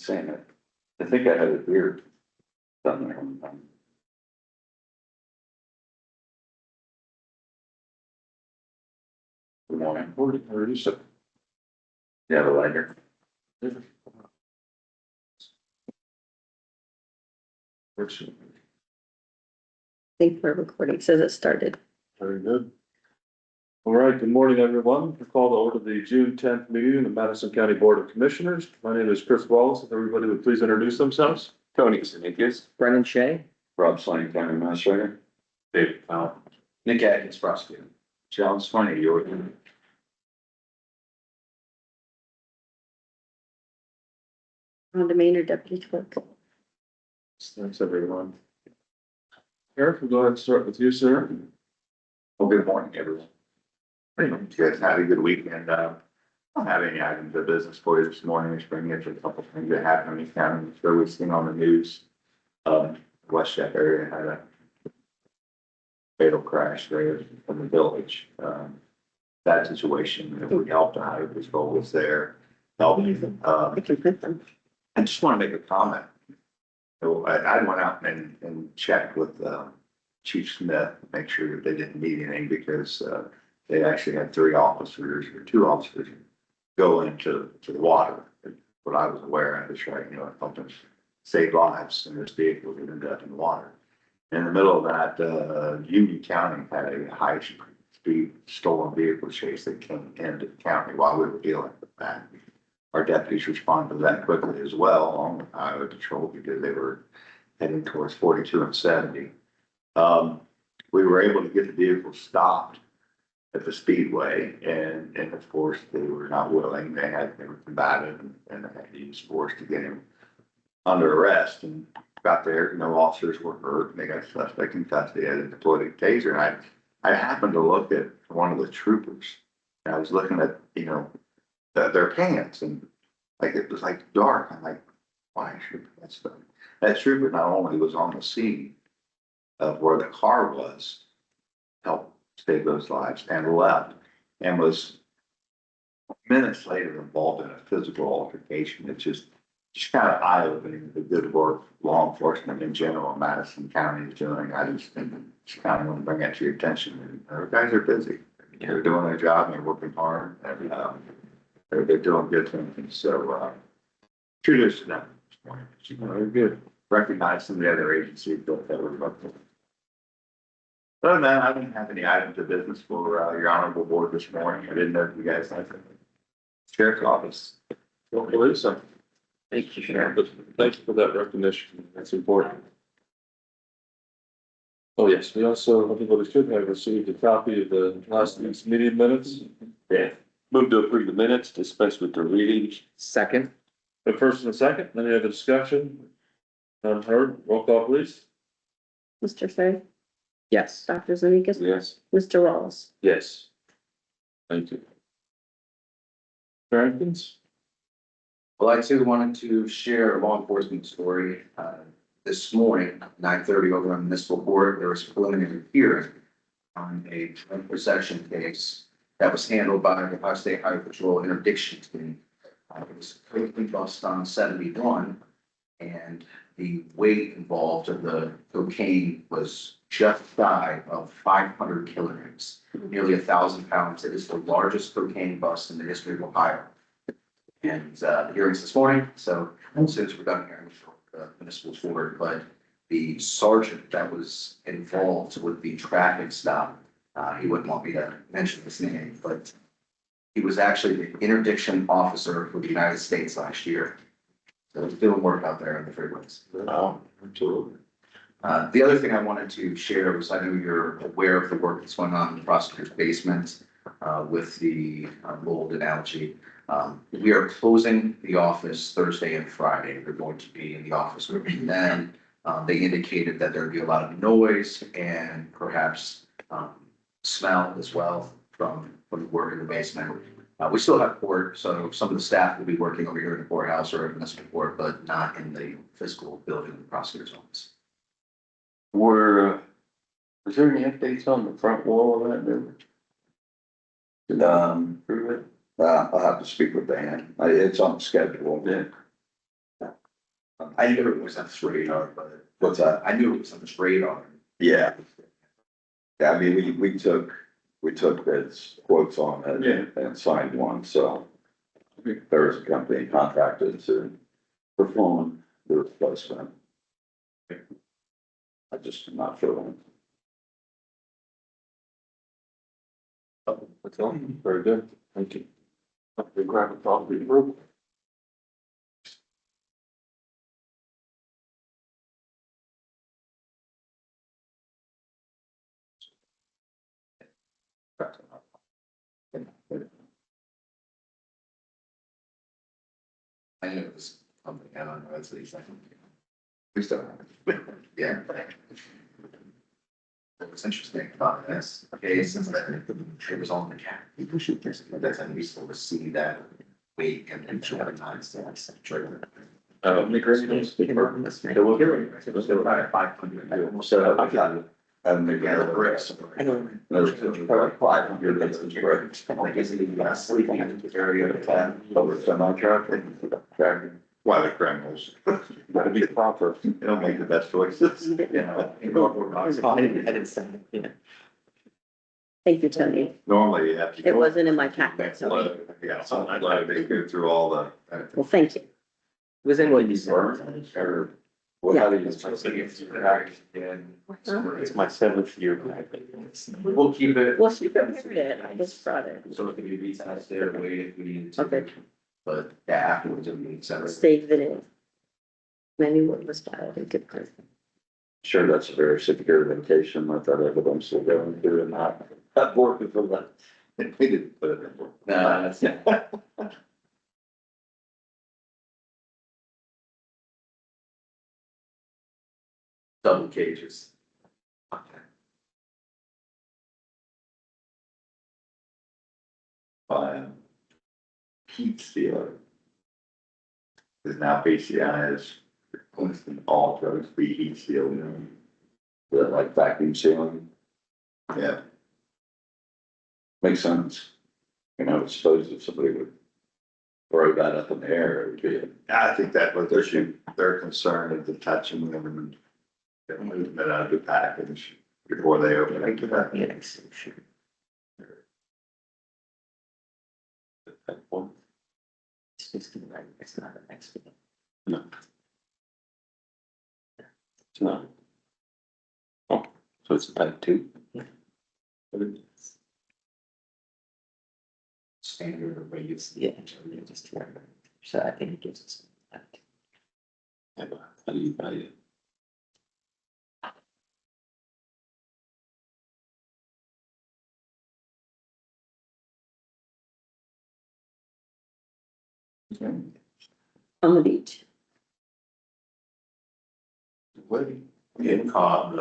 saying it. I think I had it here. Done there one time. Good morning. Yeah, the lighter. Think we're recording, it says it started. Very good. All right, good morning, everyone. We call to order the June 10th meeting of the Madison County Board of Commissioners. My name is Chris Wallace. If everybody would please introduce themselves. Tony Sinikas. Brennan Shea. Rob Slang, County Administrator. David Powell. Nick Atkins, prosecutor. John Swanee, your. On domain or deputy clerk. Thanks, everyone. Eric, we'll go ahead and start with you, sir. Well, good morning, everyone. You guys had a good weekend. I don't have any items of business for you this morning. Just bringing you a couple of things that happened in the county. I'm sure we've seen on the news. West Jeff area had a fatal crash there in the village. That situation, we helped out. His goal was there. Helping. I can print them. I just want to make a comment. So I went out and checked with Chief Smith, make sure that they didn't need anything because they actually had two officers go into the water. What I was aware of is right, helping save lives in this vehicle that ended up in the water. In the middle of that, Union County had a high speed stolen vehicle chase that came into the county while we were dealing with that. Our deputies responded to that quickly as well, along with highway patrol, because they were heading towards 42 and 70. We were able to get the vehicle stopped at the speedway, and of course they were not willing. They were combative and they had to use force to get him under arrest. And got there, no officers were hurt. And they got suspect in custody. They had a deployed taser, and I happened to look at one of the troopers, and I was looking at their pants, and like it was like dark. I'm like, why should that trooper not only was on the scene of where the car was, helped save those lives, and left, and was minutes later involved in a physical altercation. It's just kind of eye-opening the good work law enforcement in general in Madison County is doing. I just kind of want to bring that to your attention. Our guys are busy. They're doing their job and they're working hard, and they're doing good things. So kudos to them. Very good. Recognize some of the other agencies that were working. Other than that, I didn't have any items of business for your honorable board this morning. I didn't know if you guys had anything. Sheriff's Office. Don't believe so. Thank you, Sheriff. Thank you for that recognition. That's important. Oh, yes, we also, everybody should have received a copy of the last week's meeting minutes. Yeah. Move to approve the minutes, dispense with the reading. Second. The first and the second, any other discussion? None heard, roll call please. Mr. Fay, Yes. Dr. Zuniga, Yes. Mr. Wallace. Yes. Thank you. Barrington's? Well, I too wanted to share a law enforcement story. This morning, 9:30 over on municipal court, there was a preliminary hearing on a drug possession case that was handled by the Ohio State Highway Patrol interdiction team. It was quickly bust on 71, and the weight involved of the cocaine was just shy of 500 kilograms, nearly 1,000 pounds. It is the largest cocaine bust in the history of Ohio. And the hearings this morning, so as soon as we're done here, the municipal forward, but the sergeant that was involved with the traffic stop, he wouldn't want me to mention his name, but he was actually the interdiction officer for the United States last year. So he's doing work out there on the freeways. Absolutely. The other thing I wanted to share was, I know you're aware of the work that's going on in the prosecutor's basement with the mold and algae. We are closing the office Thursday and Friday. They're going to be in the office working then. They indicated that there'd be a lot of noise and perhaps smell as well from the work in the basement. We still have court, so some of the staff will be working over here in the courthouse or in municipal court, but not in the physical building of the prosecutor's office. Was there any updates on the front wall of that building? Prove it? I'll have to speak with Dan. It's on schedule. Yeah. I knew it was on the radar, but What's that? I knew it was on the radar. Yeah. Yeah, I mean, we took its quotes on it and signed one, so. There was a company contracted to perform the replacement. I just am not sure when. That's all. Very good. Thank you. We grab a copy of the room. I knew it was something, I don't know, that's the second. We still have it. Yeah. What's interesting about this case is that it was on the cap. That's unusual to see that weight and then show times that trigger. The greatest. It was about 500. So I got it. And they Yeah, the got bricks. There's probably 500 that's bricks. Like, is it sleeping in the area of that? Over semi-truck. Tractor. Why the criminals, Gotta be proper. they don't make the best choices. You know, in cardboard box. I didn't send it, yeah. Thank you, Tony. Normally you have to. It wasn't in my packet, so, Yeah, so I'd like to go through all the. well, thank you. It was in what you Burn, said. or what, how do you? It's my 7th year. We'll keep it. Well, she prepared it, I just brought it. So it can be retested there, wait if we need to. Okay. But yeah, afterwards it'll be separate. Save it in. Many what was filed in good person. Sure, that's a very secure location, let that evidence will go into and not working for that. We didn't put it in. No, that's. Double cages. Okay. By heat sealer. Because now PCI is listing all drugs be heat sealed. The like vacuum sealing, Yeah, makes sense. You know, suppose if somebody would throw that up in the air, it would be, I think that was their issue. They're concerned of the touching them and the movement out of the package before they open it. Yes, sure. It's just right, it's not an accident. no. It's not. Oh, so it's a type 2. Standard rates. Yeah, they're just remember. So I think it gives us. How do you value it? On the beach. Cape Cod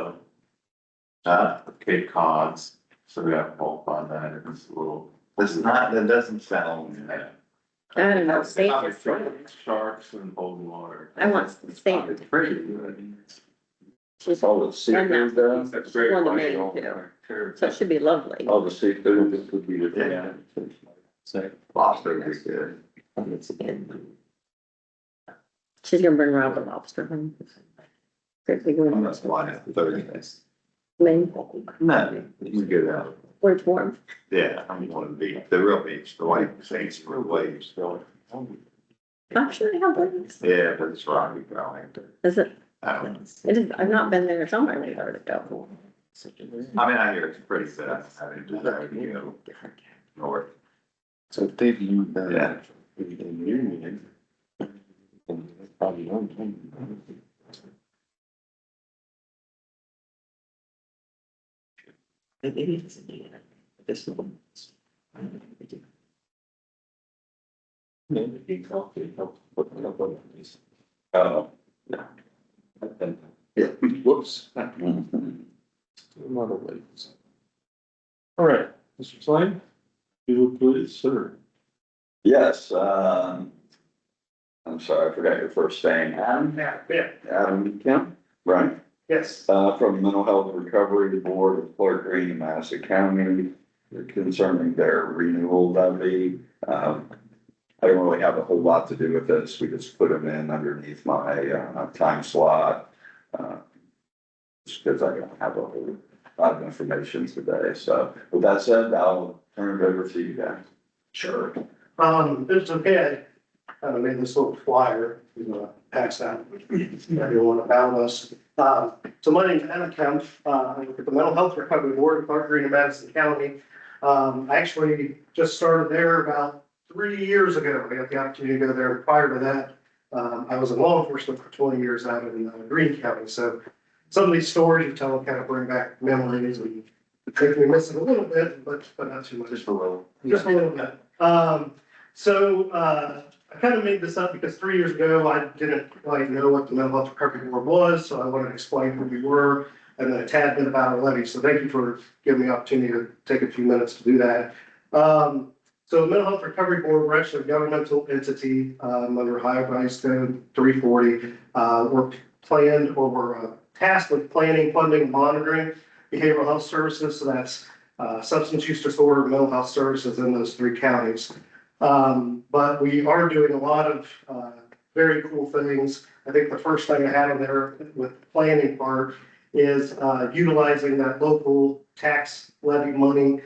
though. Cape Cods, so we have pulp on that, and it's a little. That doesn't sound. I don't know, sand is sand. Sharks and old water. I want some sand. It's pretty good, I mean. She's All the seafood there, That's great. One of the main, too. So it should be lovely. all the seafood, this would be the. Yeah. So. Lobster would be good. And it's again. She's gonna bring Rob a lobster home. Great big one. That's why it's 30. Maine, No, you can get out. where it's warm. Yeah, I mean, one of the real beach, the white saints, real waves. I'm sure they have waves. Yeah, but it's rocky growing. Is it? I don't know. It is, I've not been there, somewhere I've heard it go. I mean, I hear it's pretty good. I didn't desire to go north. So if they've used that. Yeah. In Union. then it's probably one thing. Maybe it doesn't need it. This one. Maybe coffee helps put it up on these. Oh, no. Yeah, whoops. Mhm. Another way. All right, Mr. Klein, you please, sir. Yes, I'm sorry, I forgot your first name, Adam? Yeah. Adam Kemp, right? Yes. From the Mental Health Recovery Board of Clark Green and Madison County concerning their renewal levy. I don't really have a whole lot to do with this. We just put them in underneath my, time slot. Just because I don't have a whole lot of information today. So with that said, I'll turn it over to you guys. Sure. If it's okay, I made this little flyer, pass out everyone about us. So my name's Anna Kemp, I work at the Mental Health Recovery Board in Clark Green in Madison County. I actually just started there about 3 years ago. I got the opportunity to go there. Prior to that, I was in law enforcement for 20 years out in Greene County. So some of these stories you tell kind of bring back memories and make me miss it a little bit, but not too much. Just a little. Just a little bit. I kind of made this up because 3 years ago, I didn't quite know what the Mental Health Recovery Board was, so I wanted to explain who we were and then a tad bit about our levy. So thank you for giving me the opportunity to take a few minutes to do that. So Mental Health Recovery Board, we're actually a governmental entity under Ohio Revised Code 340. We're tasked with planning, funding, and monitoring behavioral health services. So that's substance use disorder, mental health services in those 3 counties. But we are doing a lot of very cool things. I think the first thing I had on there with the planning part is utilizing that local tax levy money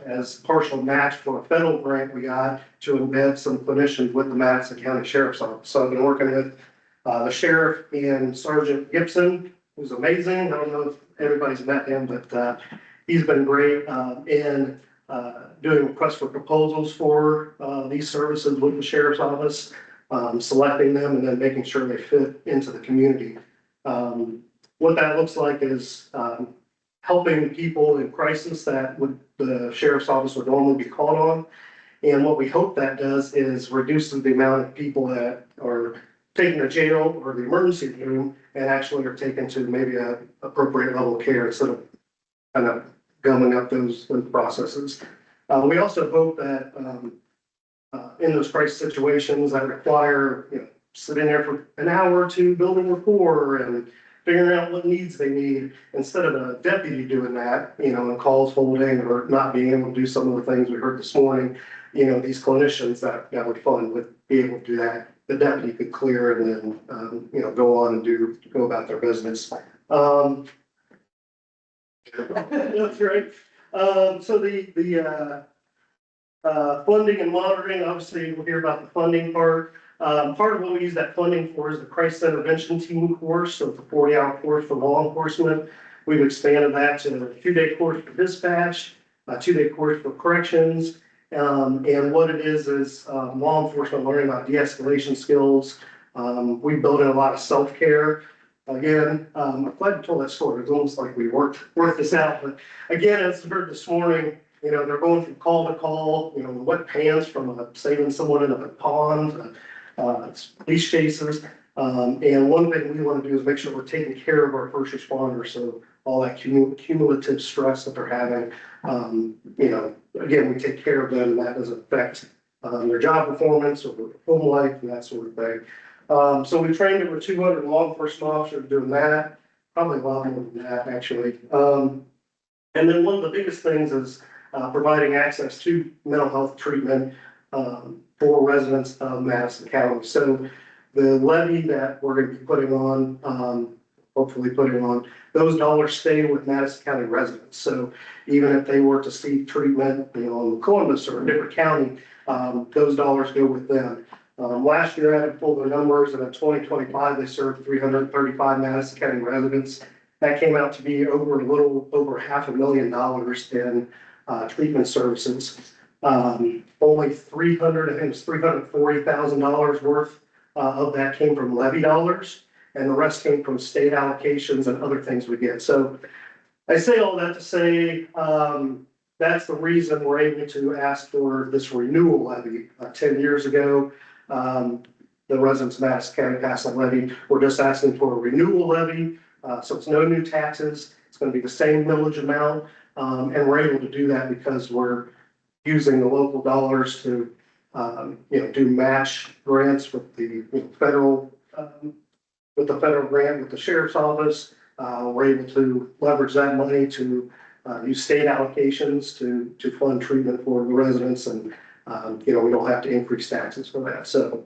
as partial match for a federal grant we got to embed some clinicians with the Madison County Sheriff's Office. So I've been working with the sheriff and Sergeant Gibson, who's amazing. I don't know if everybody's met him, but he's been great in doing requests for proposals for these services with the sheriff's office, selecting them and then making sure they fit into the community. What that looks like is helping people in crisis that the sheriff's office would normally be called on. And what we hope that does is reduces the amount of people that are taken to jail or the emergency room and actually are taken to maybe a appropriate level of care instead of kind of gumming up those processes. We also hope that in those crisis situations that require, sitting there for an hour or two, building rapport and figuring out what needs they need, instead of a deputy doing that, and calls holding or not being able to do some of the things we heard this morning, these clinicians that would fund would be able to do that. The deputy could clear and then, go on and go about their business. That's right. So the funding and monitoring, obviously we'll hear about the funding part. Part of what we use that funding for is the crisis intervention team course. So it's a 40-hour course for law enforcement. We've expanded that to a 2-day course for dispatch, a 2-day course for corrections. And what it is law enforcement learning about de-escalation skills. We build in a lot of self-care. Again, I'm glad you told that story. It's almost like we worked this out. But again, as you heard this morning, they're going from call to call, wet pants from saving someone in a pond, police chases. And one thing we want to do is make sure we're taking care of our first responders. So all that cumulative stress that they're having, again, we take care of them. And that doesn't affect their job performance or home life and that sort of thing. So we trained over 200 law enforcement officers doing that, probably a lot more than that, actually. And then one of the biggest things is providing access to mental health treatment for residents of Madison County. So the levy that we're going to be putting on, hopefully putting on, those dollars stay with Madison County residents. So even if they were to seek treatment, in Columbus or a different county, those dollars go with them. Last year I had to pull the numbers, and in 2025 they served 335 Madison County residents. That came out to be a little over $500,000 in treatment services. Only $340,000 worth of that came from levy dollars, and the rest came from state allocations and other things we get. So I say all that to say that's the reason we're able to ask for this renewal levy. 10 years ago, the residents of Madison County passed that levy. We're just asking for a renewal levy. So it's no new taxes. It's going to be the same millage amount. And we're able to do that because we're using the local dollars to, do match grants with the federal grant with the sheriff's office. We're able to leverage that money to use state allocations to fund treatment for the residents. And we don't have to increase taxes for that. So,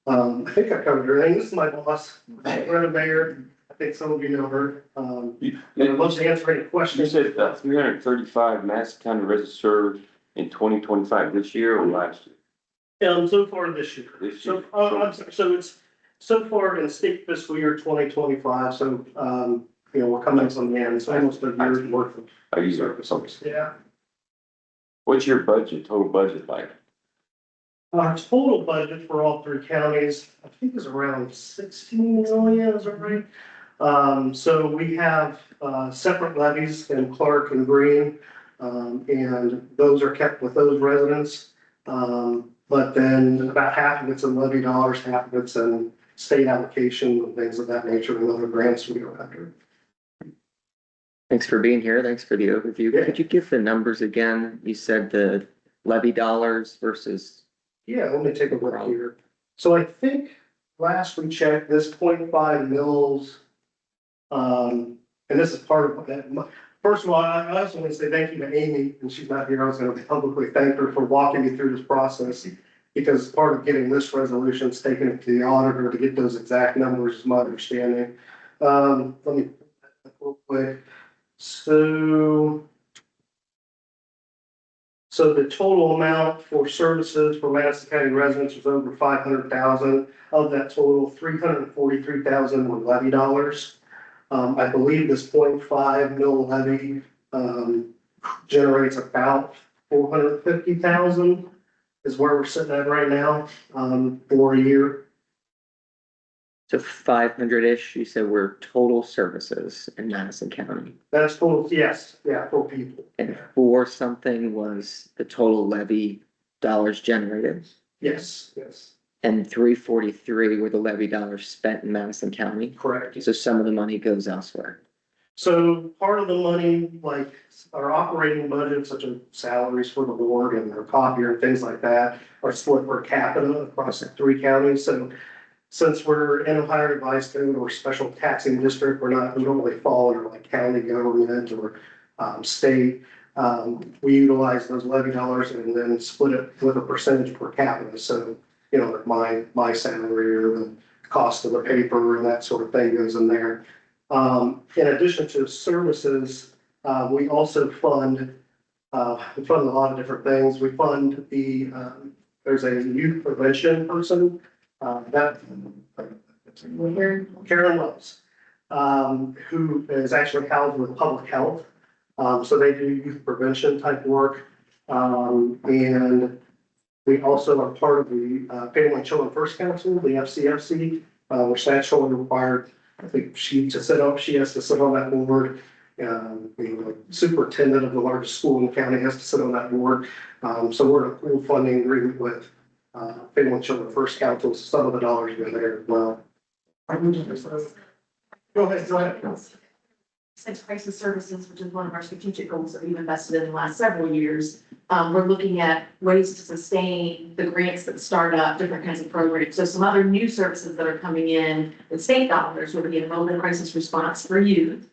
I think I covered everything. This is my boss, Retta Mayor. I think some of you know her. And I'd love to answer any You questions. said 335 Madison County residents served in 2025 this year or last year? So far this year. This So, year. I'm sorry, so it's so far in state fiscal year 2025, so, we're coming from the end, it's almost a year's worth of Are you services. Yeah. What's your budget, total budget like? Our total budget for all three counties, I think is around 16 million, is that right? So we have, separate levies in Clark and Green, and those are kept with those residents. But then about half of it's in levy dollars, half of it's in state allocation and things of that nature and other grants we go after. Thanks for being here. Thanks for the overview. Yeah. Could you give the numbers again? You said the levy dollars versus, Yeah, let me take a look here. So I think last we checked, this 0.5 mils, and this is part of that. First of all, I also want to say thank you to Amy, and she's not here. I was going to publicly thank her for walking me through this process. Because part of getting this resolution is taking it to the auditor to get those exact numbers, is my understanding. Let me, real quick. So the total amount for services for Madison County residents was over 500,000. Of that total, 343,000 were levy dollars. I believe this 0.5 mil levy, generates about 450,000 is where we're sitting at right now, for a year. so 500-ish, you said were total services in Madison County. That's total, yes, yeah, for people. And 4 something was the total levy dollars generated. Yes, yes, And 343 were the levy dollars spent in Madison County. correct. So some of the money goes elsewhere. So part of the money, like our operating budget, such as salaries for the board and their copier and things like that, are split per capita across the three counties. So since we're in Ohio Revised Code or special taxing district, we don't really fall under like county government or state. We utilize those levy dollars and then split it with a percentage per capita. So, like my salary or the cost of the paper and that sort of thing goes in there. In addition to services, we also fund a lot of different things. We fund there's a youth prevention person, Karen Loves, who is actually housed with public health. So they do youth prevention type work. And we also are part of the Family and Children First Council, the FCFC, we're statutorily required. I think she has to sit on that board. The superintendent of the largest school in the county has to sit on that board. So we're in a pool funding agreement with Family and Children First Council. Some of the dollars go there as well. Go ahead. Sex crisis services, which is one of our strategic goals that we've invested in the last several years. We're looking at ways to sustain the grants that start up different kinds of programs. So some other new services that are coming in with state dollars would be a mobile crisis response for youth.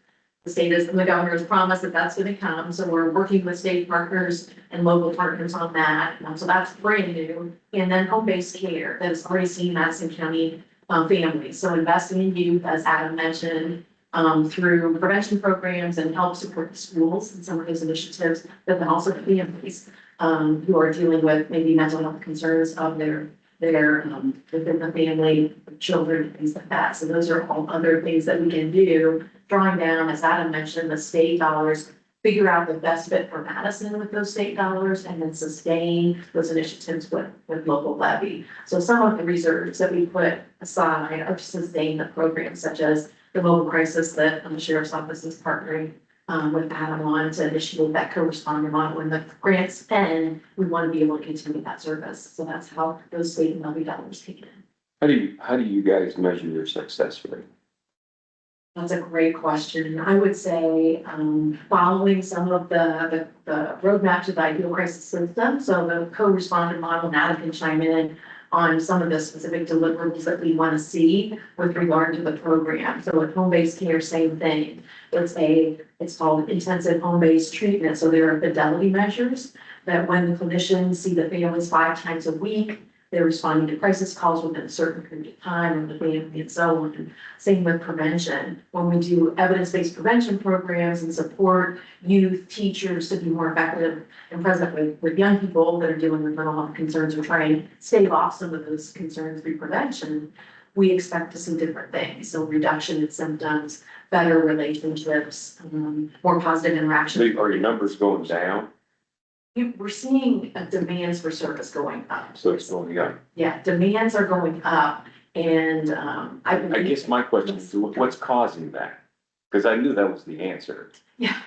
The state is, the governor has promised that that's going to come. So we're working with state partners and local partners on that. So that's brand new. And then home-based care that is already seen Madison County families. So investing in youth, as Adam mentioned, through prevention programs and help support the schools and some of those initiatives, but then also families who are dealing with maybe mental health concerns of their within the family, children, things like that. So those are all other things that we can do, drawing down, as Adam mentioned, the state dollars, figure out the best fit for Madison with those state dollars, and then sustain those initiatives with local levy. So some of the reserves that we put aside are to sustain the programs, such as the mobile crisis that the sheriff's office is partnering with Adam on to initiate that co-responder model. When the grants end, we want to be able to continue that service. So that's how those state and levy dollars came in. How do you guys measure your success rate? That's a great question. I would say, following some of the roadmap to the ideal crisis system, so the co-responder model, and Adam can chime in on some of the specific deliverables that we want to see with regard to the program. So with home-based care, same thing. It's called intensive home-based treatment. So there are fidelity measures that when the clinicians see the families 5 times a week, they're responding to crisis calls within a certain period of time and the family and so on. Same with prevention. When we do evidence-based prevention programs and support youth, teachers to be more effective and present with young people that are dealing with mental health concerns or try and stave off some of those concerns through prevention, we expect to see different things. So reduction in symptoms, better relationships, more positive interactions. Are your numbers going down? We're seeing demands for service going up. So it's going up. Yeah, demands are going up and I I guess my question is, what's causing that? Because I knew that was the answer. Yeah,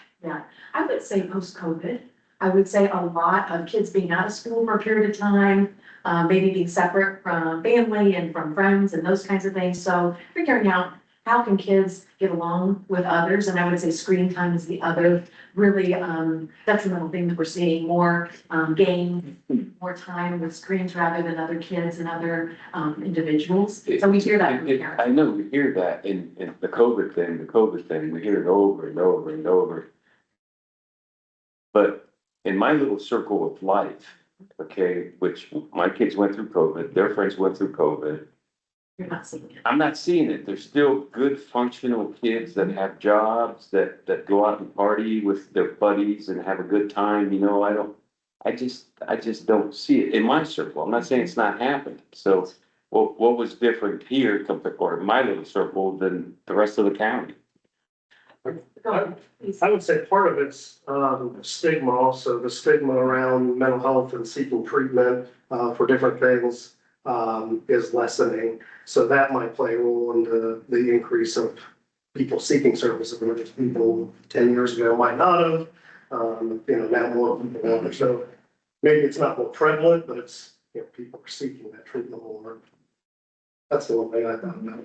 I would say post-COVID, I would say a lot of kids being out of school for a period of time, maybe being separate from family and from friends and those kinds of things. So figuring out how can kids get along with others? And I would say screen time is the other really detrimental thing that we're seeing, more games, more time with screens rather than other kids and other individuals. So we hear that from parents. I know we hear that in the COVID thing, we hear it over and over and over. But in my little circle of life, okay, which my kids went through COVID, their friends went through COVID. You're not seeing it. I'm not seeing it. There's still good functional kids that have jobs that go out and party with their buddies and have a good time, you know, I just don't see it in my circle. I'm not saying it's not happening. So what was different here compared, or my little circle than the rest of the county? Go ahead, please. I would say part of it's stigma also, the stigma around mental health and seeking treatment for different things is lessening. So that might play a role in the increase of people seeking services, which people 10 years ago might not have. Now more people want it. So maybe it's not more prevalent, but it's, people are seeking that treatment more. That's the one thing I thought about.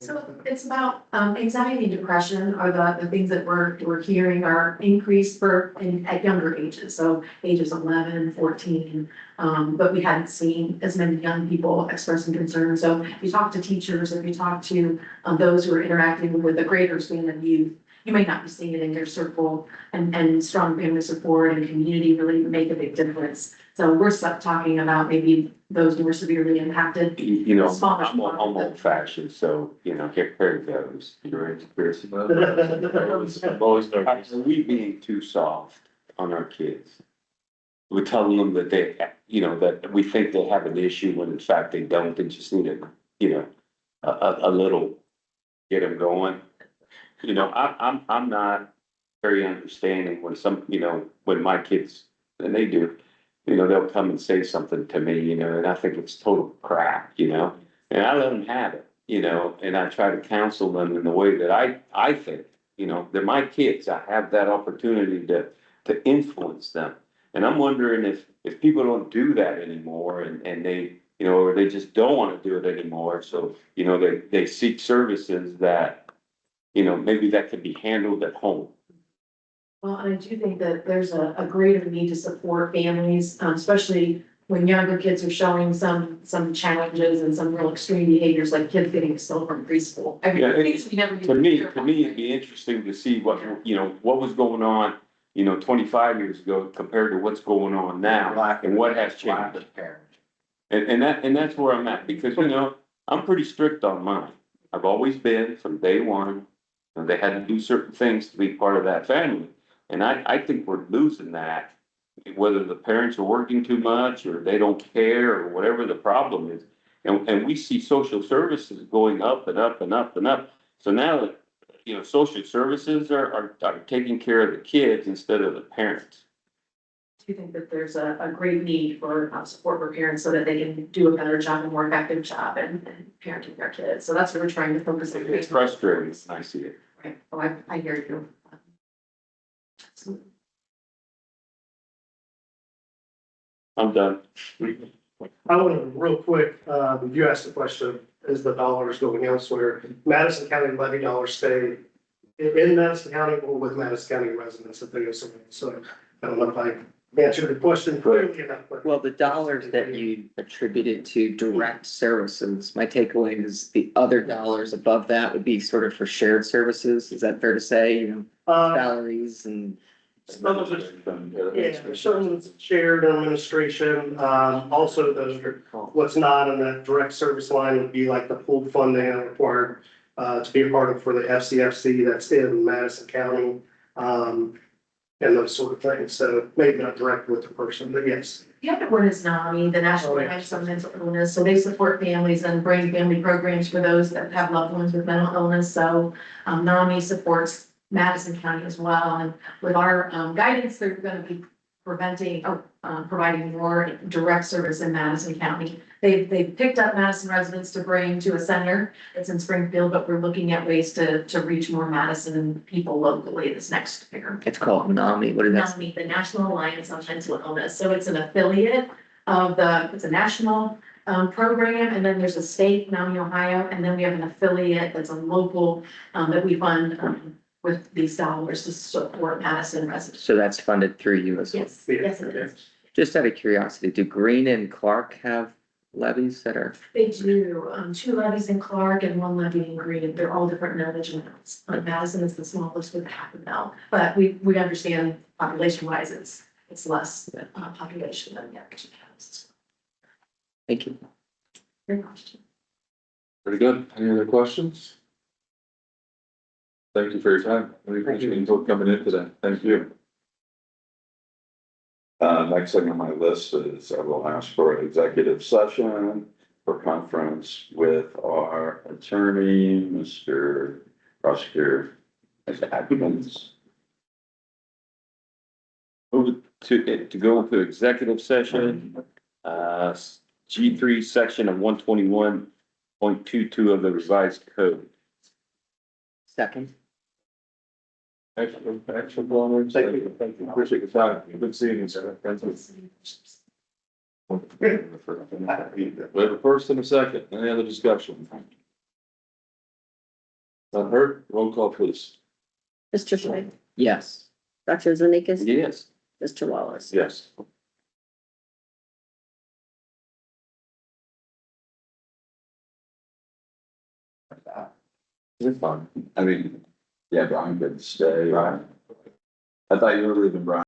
So it's about anxiety and depression are the things that we're hearing are increased at younger ages, so ages 11, 14. But we hadn't seen as many young people expressing concern. So if you talk to teachers, if you talk to those who are interacting with a greater span of youth, you may not be seeing it in your circle, and strong family support and community really make a big difference. So we're talking about maybe those more severely impacted. You know, Smaller I'm old fashioned, so, here goes. You're experiencing. I'm always nervous. Are we being too soft on our kids? We're telling them that that we think they have an issue when in fact they don't. They just need a little, get them going. I'm not very understanding when when my kids, and they do, they'll come and say something to me, and I think it's total crap, and I let them have it, and I try to counsel them in the way that I think, they're my kids. I have that opportunity to influence them. And I'm wondering if people don't do that anymore and they, or they just don't want to do it anymore. So, they seek services that, maybe that could be handled at home. Well, and I do think that there's a greater need to support families, especially when younger kids are showing some challenges and some real extreme behaviors, like kids getting expelled from preschool. To me, it'd be interesting to see what was going on, 25 years ago compared to what's going on now and what has changed. And that's where I'm at, because, I'm pretty strict on mine. I've always been from day one. And they had to do certain things to be part of that family. And I think we're losing that, whether the parents are working too much or they don't care or whatever the problem is. And we see social services going up and up and up and up. So now, social services are taking care of the kids instead of the parents. Do you think that there's a great need for support for parents so that they can do a better job, a more effective job and parenting their kids? So that's what we're trying to focus on. It's frustrating when I see it. Right. Oh, I hear you. Absolutely. I'm done. I want to real quick, you asked the question, is the dollars going elsewhere? Madison County levy dollars stay in Madison County or with Madison County residents if they go somewhere. So I don't know if I answered the question clearly enough. But Well, the dollars that you attributed to direct services, my takeaway is the other dollars above that would be sort of for shared services. Is that fair to say, salaries and? Some of it, yeah, certain shared administration, also those are, what's not in that direct service line would be like the pooled funding required to be a part of for the FCFC that's in Madison County, and those sort of things. So maybe not direct with the person, but yes. The other one is NAMI, the National Alliance on Mental Illness, so they support families and bring family programs for those that have loved ones with mental illness, so NAMI supports Madison County as well, and with our guidance, they're gonna be providing more direct service in Madison County. They've picked up Madison residents to bring to a center, it's in Springfield, but we're looking at ways to reach more Madison people locally this next year. It's called NAMI, what is that? NAMI, the National Alliance on Mental Illness, so it's an affiliate of it's a national program, and then there's a state, NAMI Ohio, and then we have an affiliate that's a local that we fund with these dollars to support Madison residents. So that's funded through you as well? Yes, yes, it is. Just out of curiosity, do Green and Clark have levies that are, They do, 2 levies in Clark and 1 levy in Green, they're all different millage amounts. Madison is the smallest with half a mil, but we understand population wise, it's less population than the average counties. thank you. Great question. Pretty good. Any other questions? Thank you for your time. We appreciate you both coming in today. Thank you. Next thing on my list is I will ask for an executive session for conference with our attorney, Mr. Prosecutor, Mr. Atkins. Move to go into executive session, G3 section of 121.22 of the revised code. Second, Excellent, excellent. Thank you. Thank you. Appreciate your time. Good seeing you, sir. Thank you. We have a first and a second. Any other discussion? None heard? Roll call, please. Mr. Schmidt, yes. Dr. Zanikis, Yes. Mr. Wallace. Yes. You're fine. I mean, yeah, Brian could stay, right? I thought you were leaving, Brian.